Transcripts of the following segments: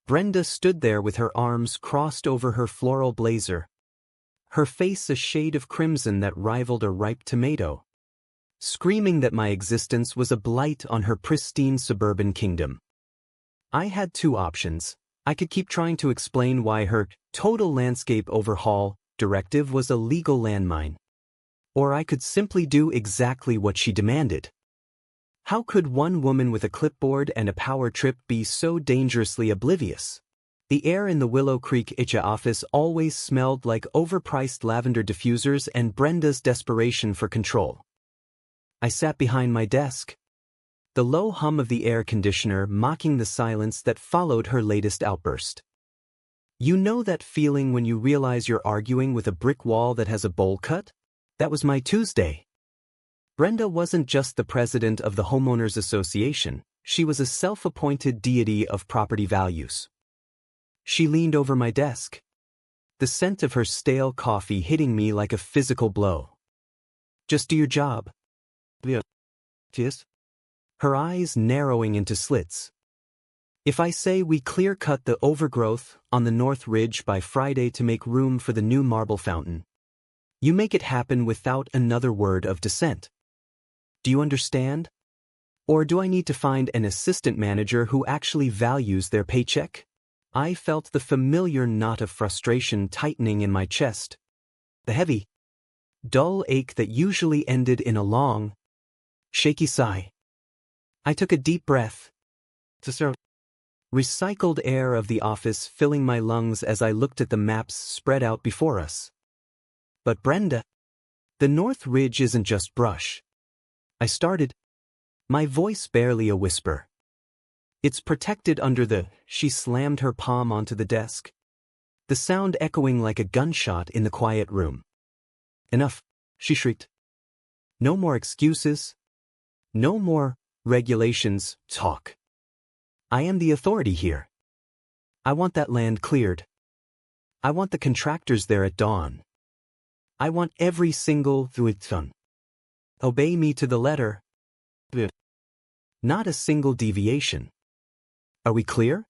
Brenda stood there with her arms crossed over her floral blazer, her face a shade of crimson that rivaled a ripe tomato, screaming that my existence was a blight on her pristine suburban kingdom. I had two options. I could keep trying to explain why her total landscape overhaul directive was a legal landmine. Or I could simply do exactly what she demanded. How could one woman with a clipboard and a power trip be so dangerously oblivious? The air in the Willow Creek HOA office always smelled like overpriced lavender diffusers and Brenda's desperation for control. I sat behind my desk, the low hum of the air conditioner mocking the silence that followed her latest outburst. You know that feeling when you realize you're arguing with a brick wall that has a bowl cut? That was my Tuesday. Brenda wasn't just the president of the Homeowners Association, she was a self-appointed deity of property values. She leaned over my desk, the scent of her stale coffee hitting me like a physical blow. Just do your job. Yes. Her eyes narrowing into slits. If I say we clear-cut the overgrowth on the North Ridge by Friday to make room for the new marble fountain, you make it happen without another word of dissent. Do you understand? Or do I need to find an assistant manager who actually values their paycheck? I felt the familiar knot of frustration tightening in my chest. The heavy, dull ache that usually ended in a long, shaky sigh. I took a deep breath. Recycled air of the office filling my lungs as I looked at the maps spread out before us. But Brenda, the North Ridge isn't just brush. I started, my voice barely a whisper. It's protected under the. She slammed her palm onto the desk, the sound echoing like a gunshot in the quiet room. Enough, she shrieked. No more excuses. No more regulations talk. I am the authority here. I want that land cleared. I want the contractors there at dawn. I want every single thing. Obey me to the letter. Not a single deviation. Are we clear?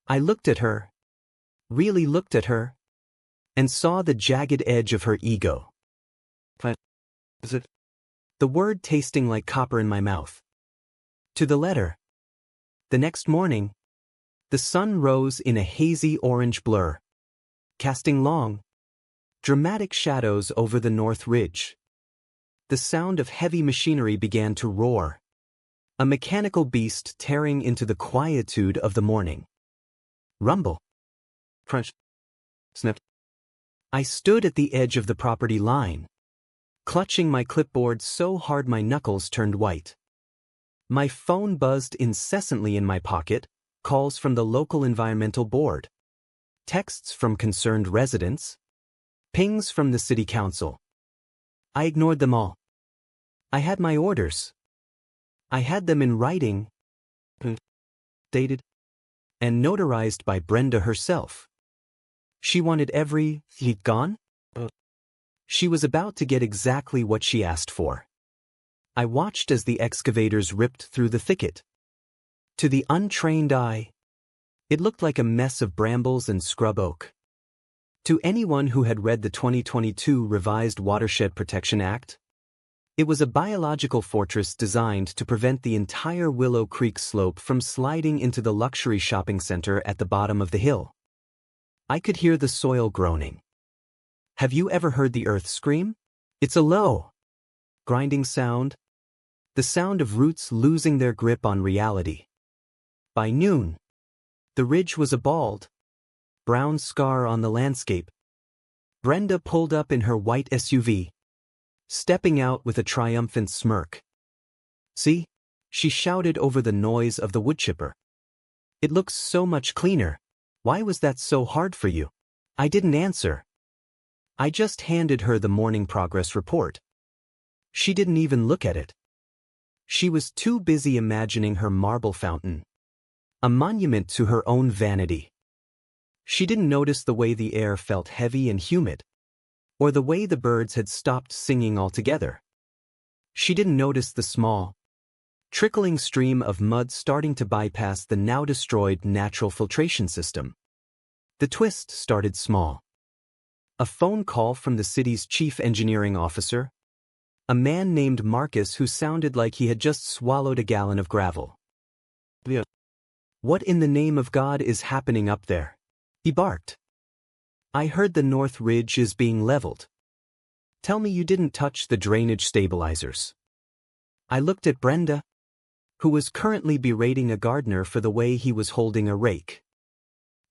I looked at her, really looked at her, and saw the jagged edge of her ego. Is it? The word tasting like copper in my mouth. To the letter. The next morning, the sun rose in a hazy orange blur, casting long, dramatic shadows over the North Ridge. The sound of heavy machinery began to roar, a mechanical beast tearing into the quietude of the morning. Rumble. Crunch. Snip. I stood at the edge of the property line, clutching my clipboard so hard my knuckles turned white. My phone buzzed incessantly in my pocket, calls from the local environmental board, texts from concerned residents, pings from the city council. I ignored them all. I had my orders. I had them in writing, dated, and notarized by Brenda herself. She wanted every heat gone. She was about to get exactly what she asked for. I watched as the excavators ripped through the thicket. To the untrained eye, it looked like a mess of brambles and scrub oak. To anyone who had read the 2022 Revised Watershed Protection Act, it was a biological fortress designed to prevent the entire Willow Creek slope from sliding into the luxury shopping center at the bottom of the hill. I could hear the soil groaning. Have you ever heard the earth scream? It's a low, grinding sound, the sound of roots losing their grip on reality. By noon, the ridge was a bald, brown scar on the landscape. Brenda pulled up in her white SUV, stepping out with a triumphant smirk. See? She shouted over the noise of the woodchipper. It looks so much cleaner. Why was that so hard for you? I didn't answer. I just handed her the morning progress report. She didn't even look at it. She was too busy imagining her marble fountain, a monument to her own vanity. She didn't notice the way the air felt heavy and humid, or the way the birds had stopped singing altogether. She didn't notice the small, trickling stream of mud starting to bypass the now-destroyed natural filtration system. The twist started small. A phone call from the city's chief engineering officer, a man named Marcus who sounded like he had just swallowed a gallon of gravel. "What in the name of God is happening up there?" he barked. "I heard the North Ridge is being leveled. Tell me you didn't touch the drainage stabilizers." I looked at Brenda, who was currently berating a gardener for the way he was holding a rake.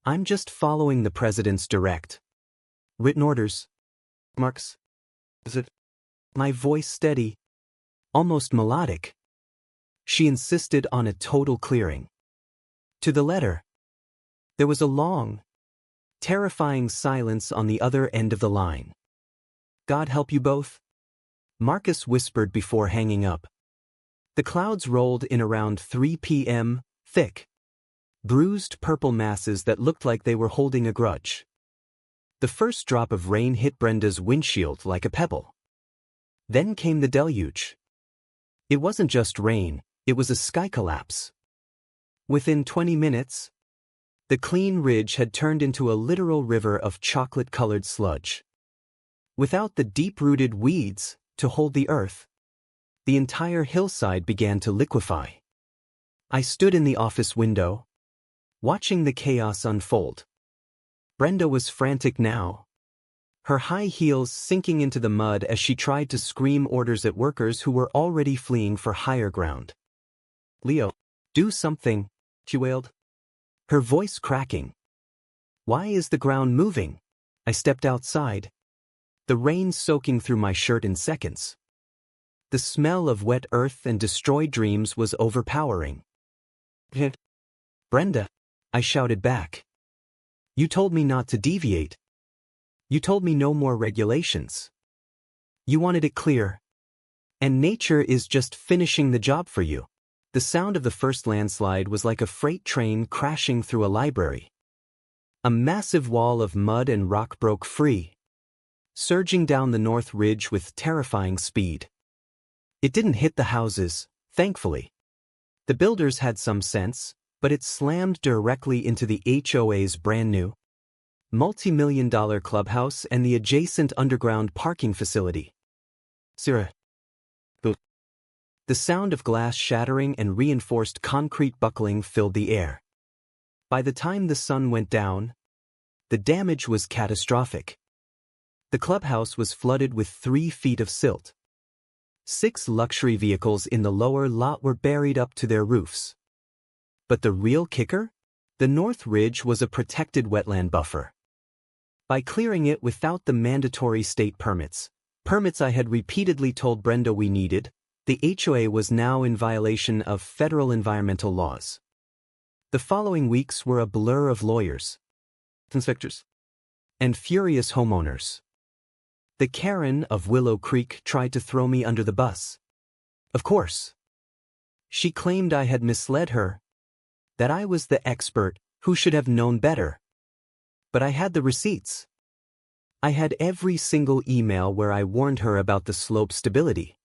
"I'm just following the president's direct written orders, Marks. Is it?" My voice steady, almost melodic. She insisted on a total clearing. To the letter. There was a long, terrifying silence on the other end of the line. "God help you both," Marcus whispered before hanging up. The clouds rolled in around 3 p.m., thick, bruised purple masses that looked like they were holding a grudge. The first drop of rain hit Brenda's windshield like a pebble. Then came the deluge. It wasn't just rain, it was a sky collapse. Within 20 minutes, the clean ridge had turned into a literal river of chocolate-colored sludge. Without the deep-rooted weeds to hold the earth, the entire hillside began to liquefy. I stood in the office window, watching the chaos unfold. Brenda was frantic now, her high heels sinking into the mud as she tried to scream orders at workers who were already fleeing for higher ground. "Leo, do something," she wailed, her voice cracking. "Why is the ground moving?" I stepped outside, the rain soaking through my shirt in seconds. The smell of wet earth and destroyed dreams was overpowering. "Brenda," I shouted back. "You told me not to deviate. You told me no more regulations. You wanted it clear. And nature is just finishing the job for you." The sound of the first landslide was like a freight train crashing through a library. A massive wall of mud and rock broke free, surging down the North Ridge with terrifying speed. It didn't hit the houses, thankfully. The builders had some sense, but it slammed directly into the HOA's brand-new, multi-million-dollar clubhouse and the adjacent underground parking facility. Sarah. The sound of glass shattering and reinforced concrete buckling filled the air. By the time the sun went down, the damage was catastrophic. The clubhouse was flooded with 3 feet of silt. 6 luxury vehicles in the lower lot were buried up to their roofs. But the real kicker? The North Ridge was a protected wetland buffer. By clearing it without the mandatory state permits I had repeatedly told Brenda we needed, the HOA was now in violation of federal environmental laws. The following weeks were a blur of lawyers, inspectors, and furious homeowners. The Karen of Willow Creek tried to throw me under the bus. Of course. She claimed I had misled her, that I was the expert who should have known better. But I had the receipts. I had every single email where I warned her about the slope stability.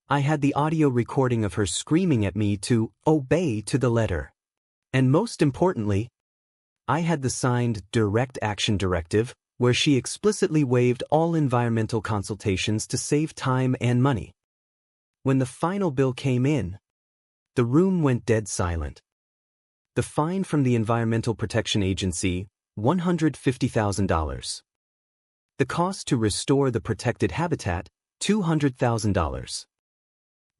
I had the audio recording of her screaming at me to obey to the letter. And most importantly, I had the signed direct action directive where she explicitly waived all environmental consultations to save time and money. When the final bill came in, the room went dead silent. The fine from the Environmental Protection Agency, $150,000. The cost to restore the protected habitat, $200,000.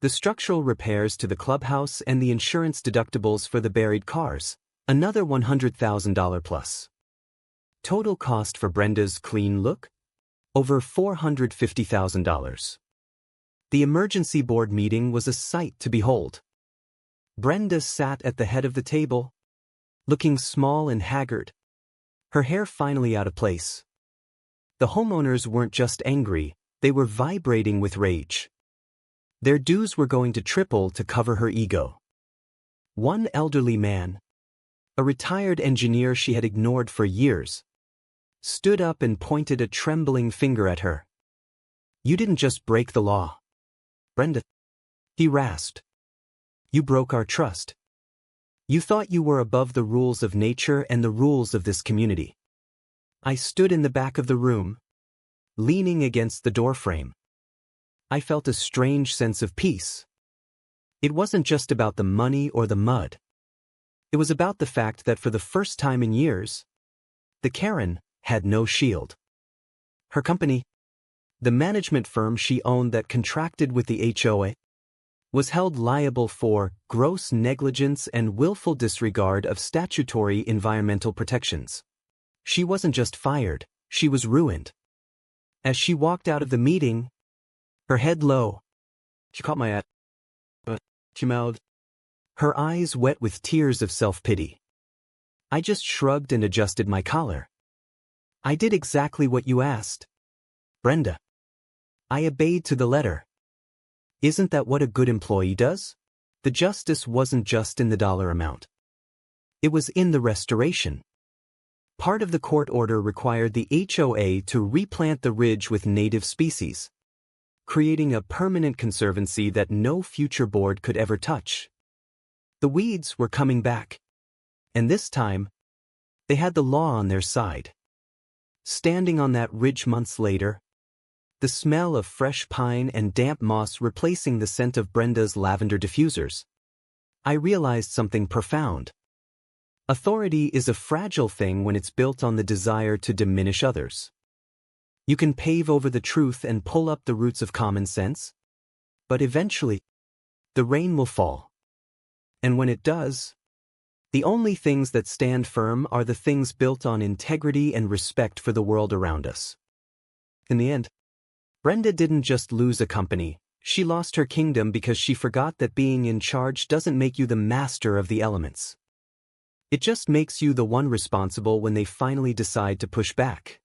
The structural repairs to the clubhouse and the insurance deductibles for the buried cars, another $100,000 plus. Total cost for Brenda's clean look? Over $450,000. The emergency board meeting was a sight to behold. Brenda sat at the head of the table, looking small and haggard, her hair finally out of place. The homeowners weren't just angry, they were vibrating with rage. Their dues were going to triple to cover her ego. One elderly man, a retired engineer she had ignored for years, stood up and pointed a trembling finger at her. "You didn't just break the law, Brenda," he rasped. You broke our trust. You thought you were above the rules of nature and the rules of this community. I stood in the back of the room, leaning against the doorframe. I felt a strange sense of peace. It wasn't just about the money or the mud. It was about the fact that for the first time in years, the Karen had no shield. Her company, the management firm she owned that contracted with the HOA, was held liable for gross negligence and willful disregard of statutory environmental protections. She wasn't just fired, she was ruined. As she walked out of the meeting, her head low, she caught my eye, but she mouthed, her eyes wet with tears of self-pity. I just shrugged and adjusted my collar. I did exactly what you asked, Brenda. I obeyed to the letter. Isn't that what a good employee does? The justice wasn't just in the dollar amount. It was in the restoration. Part of the court order required the HOA to replant the ridge with native species, creating a permanent conservancy that no future board could ever touch. The weeds were coming back. And this time, they had the law on their side. Standing on that ridge months later, the smell of fresh pine and damp moss replacing the scent of Brenda's lavender diffusers, I realized something profound. Authority is a fragile thing when it's built on the desire to diminish others. You can pave over the truth and pull up the roots of common sense, but eventually, the rain will fall. And when it does, the only things that stand firm are the things built on integrity and respect for the world around us. In the end, Brenda didn't just lose a company, she lost her kingdom because she forgot that being in charge doesn't make you the master of the elements. It just makes you the one responsible when they finally decide to push back.